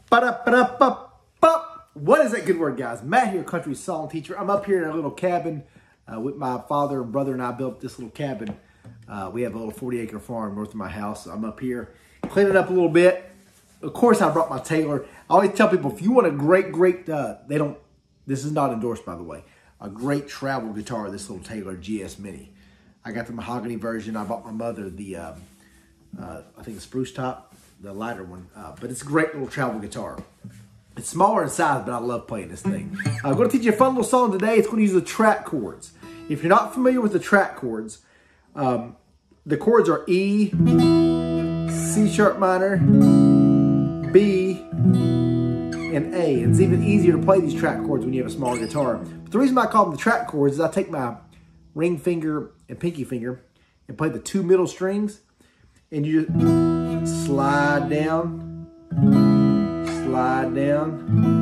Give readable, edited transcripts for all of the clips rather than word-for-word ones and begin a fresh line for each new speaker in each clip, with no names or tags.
What is that good word, guys? Matt here, country song teacher. I'm up here in a little cabin with my father and brother, and I built this little cabin. We have a little 40-acre farm north of my house. So I'm up here cleaning up a little bit. Of course, I brought my Taylor. I always tell people, if you want a great, this is not endorsed, by the way, a great travel guitar, this little Taylor GS Mini. I got the mahogany version. I bought my mother the, I think the spruce top, the lighter one. But it's a great little travel guitar. It's smaller in size, but I love playing this thing. I'm going to teach you a fun little song today. It's going to use the track chords. If you're not familiar with the track chords, the chords are E, C sharp minor, B, and A. And it's even easier to play these track chords when you have a smaller guitar. But the reason I call them the track chords is I take my ring finger and pinky finger and play the two middle strings, and you just slide down, slide down.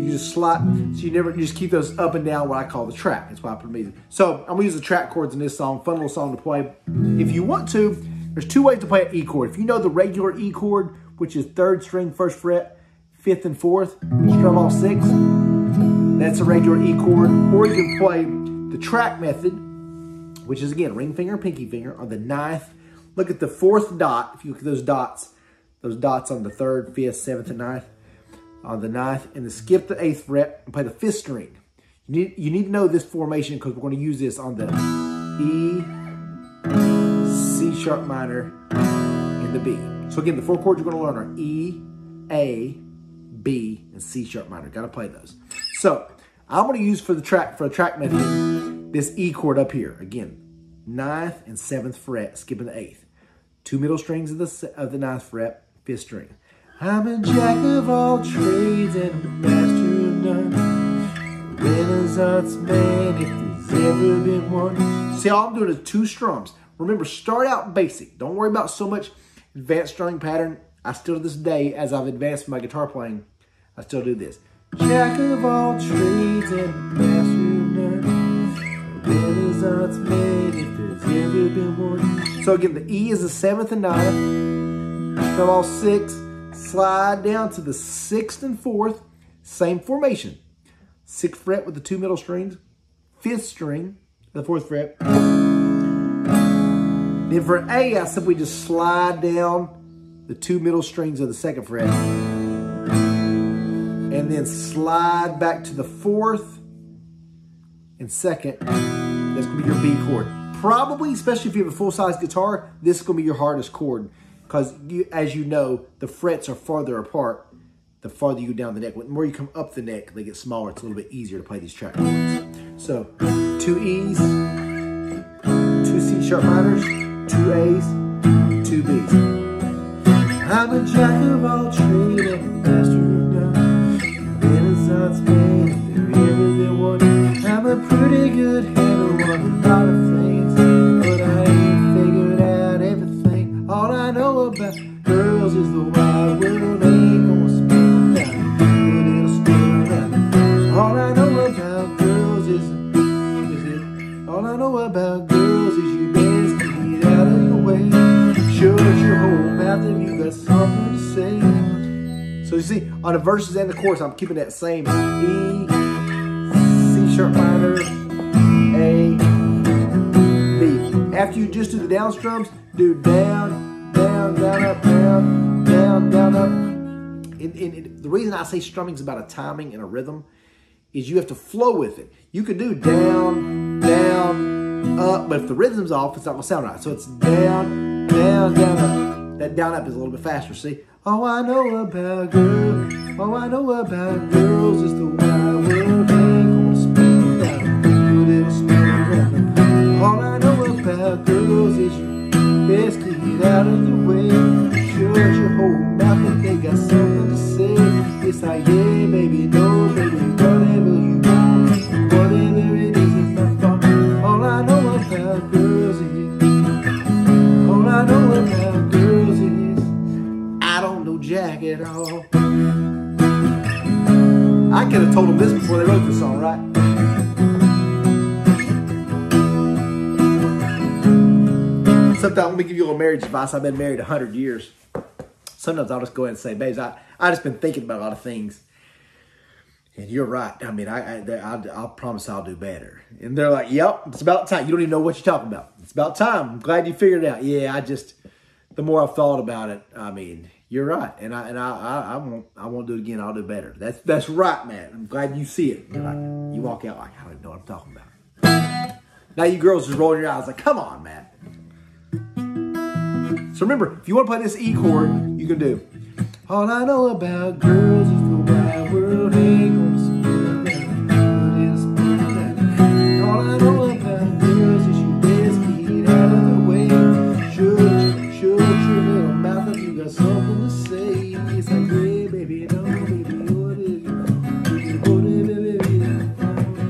You just slide, so you just keep those up and down, what I call the track. That's why I put them easy. So I'm gonna use the track chords in this song, fun little song to play. If you want to, there's two ways to play an E chord. If you know the regular E chord, which is 3rd string, 1st fret, 5th and 4th, strum all 6, that's a regular E chord. Or you can play the track method, which is again, ring finger and pinky finger on the 9th. Look at the 4th dot, if you look at those dots on the 3rd, 5th, 7th, and 9th, on the 9th, and then skip the 8th fret and play the 5th string. You need to know this formation because we're going to use this on the E, C sharp minor, and the B. So again, the 4 chords you're going to learn are E, A, B, and C sharp minor. Got to play those. So I'm going to use for the track method this E chord up here. Again, 9th and 7th fret, skipping the 8th. 2 middle strings of the 9th fret, 5th string. I'm a jack of all trades and a master of none. A Renaissance man, if there's ever been one. See, all I'm doing is 2 strums. Remember, start out basic. Don't worry about so much advanced strumming pattern. I still, to this day, as I've advanced my guitar playing, I still do this. Jack of all trades and a master of none. A Renaissance man, if there's ever been one. So again, the E is the 7th and 9th. Strum all 6. Slide down to the 6th and 4th, same formation. 6th fret with the 2 middle strings, 5th string, the 4th fret. Then for A, I simply just slide down the 2 middle strings of the 2nd fret. And then slide back to the 4th and 2nd. That's going to be your B chord. Probably, especially if you have a full-size guitar, this is going to be your hardest chord. Because, as you know, the frets are farther apart the farther you go down the neck. The more you come up the neck, they get smaller. It's a little bit easier to play these track chords. So, 2 E's, 2 C sharp minors, 2 A's, 2 B's. I'm a jack of all trades and a master of none. Renaissance man, if there ever been one. I'm a pretty good handler on a lot of things, but I ain't figured out everything. All I know about girls is the wide world ain't gonna spin around, but it'll spin around. All I know about girls is all I know about girls is you best get out of your way. Shut your whole mouth if you got something to say. So you see, on the verses and the chorus, I'm keeping that same E, C sharp minor, A, B. After you just do the down strums, do down, down, down, up, down, down, down, up. The reason I say strumming is about a timing and a rhythm is you have to flow with it. You can do down, down, up, but if the rhythm's off, it's not going to sound right. So it's down, down, down, up. That down, up is a little bit faster, see? Oh, I know about girls. Oh, I know about girls. It's the wide world ain't gonna spin down, but it'll spin around. All I know about girls is you best to get out of the way. Shut your whole mouth if they got something to say. It's like, yeah, baby, no, baby, whatever you want. Whatever it is, it's not fault. All I know about girls is, all I know about girls is, I don't know jack at all. I could have told them this before they wrote this song, right? Sometimes, let me give you a little marriage advice. I've been married 100 years. sometimes I'll just go ahead and say, babes, I just been thinking about a lot of things. And you're right. I mean, I'll promise I'll do better. And they're like, yep, it's about time. You don't even know what you're talking about. It's about time. I'm glad you figured it out. Yeah, the more I've thought about it, I mean, you're right. And I won't do it again. I'll do better. That's right, Matt. I'm glad you see it. You're like, you walk out like, I don't even know what I'm talking about. Now you girls just rolling your eyes like, come on, Matt. So remember, if you want to play this E chord, you can do, all I know about girls is the wide world ain't gonna spin around. All I know about girls is you best get out of the way. Shut your little mouth if you got something to say. It's like, hey, baby, no, baby, what is it? What is it, baby?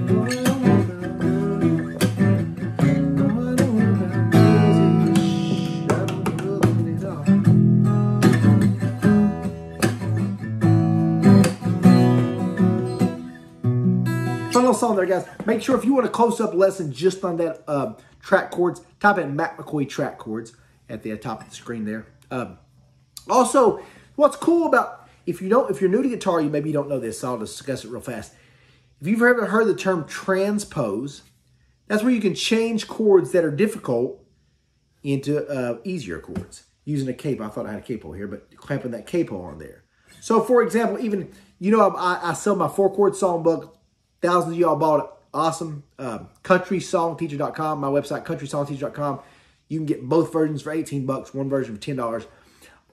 All I know about girls, all I know about girls is I don't know nothing at all. Fun little song there, guys. Make sure if you want a close-up lesson just on that track chords, type in Matt McCoy track chords at the top of the screen there. Also, what's cool about, if you're new to guitar, maybe you don't know this, so I'll discuss it real fast. If you've ever heard the term transpose, that's where you can change chords that are difficult into easier chords using a capo. I thought I had a capo here, but clamping that capo on there. So, for example, even, I sell my 4-chord songbook. Thousands of y'all bought it. Awesome. CountrySongTeacher.com, my website, CountrySongTeacher.com. You can get both versions for $18, one version for $10.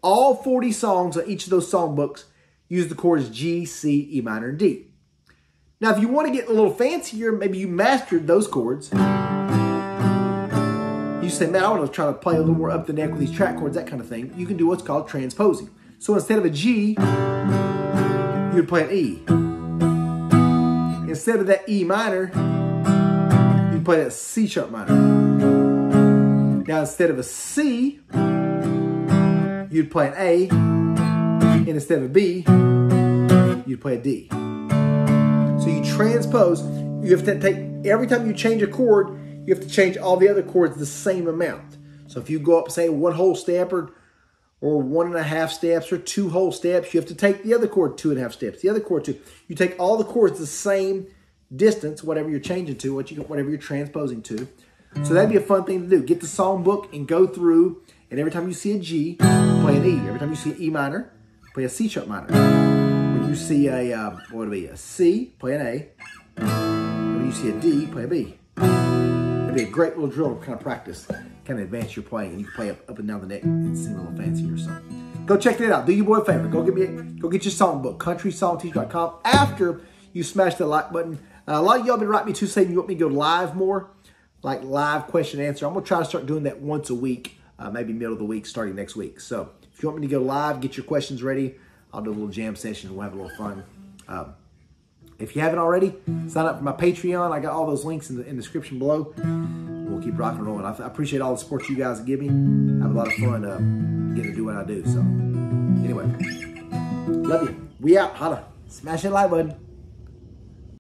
All 40 songs on each of those songbooks use the chords G, C, E minor, and D. Now, if you want to get a little fancier, maybe you mastered those chords. You say, man, I want to try to play a little more up the neck with these track chords, that kind of thing. You can do what's called transposing. So instead of a G, you would play an E. Instead of that E minor, you play that C sharp minor. Now, instead of a C, you'd play an A. And instead of a B, you'd play a D. So you transpose. You have to take, every time you change a chord, you have to change all the other chords the same amount. So if you go up, say, 1 whole step or 1.5 steps or 2 whole steps, you have to take the other chord 2.5 steps, the other chord 2. You take all the chords the same distance, whatever you're changing to, whatever you're transposing to. So that'd be a fun thing to do. Get the songbook and go through, and every time you see a G, play an E. Every time you see an E minor, play a C sharp minor. When you see a C, play an A. And when you see a D, play a B. It'd be a great little drill to kind of practice, kind of advance your playing, and you can play up and down the neck and sing a little fancier or something. Go check that out. Do your boy a favor. Go get your songbook, CountrySongTeacher.com. After you smash the like button. A lot of y'all been writing me too saying you want me to go live more, like live question and answer. I'm going to try to start doing that once a week, maybe middle of the week, starting next week. So if you want me to go live, get your questions ready. I'll do a little jam session. We'll have a little fun. If you haven't already, sign up for my Patreon. I got all those links in the description below. We'll keep rocking and rolling. I appreciate all the support you guys give me. Have a lot of fun getting to do what I do. So anyway, love you. We out. Holla. Smash that like button.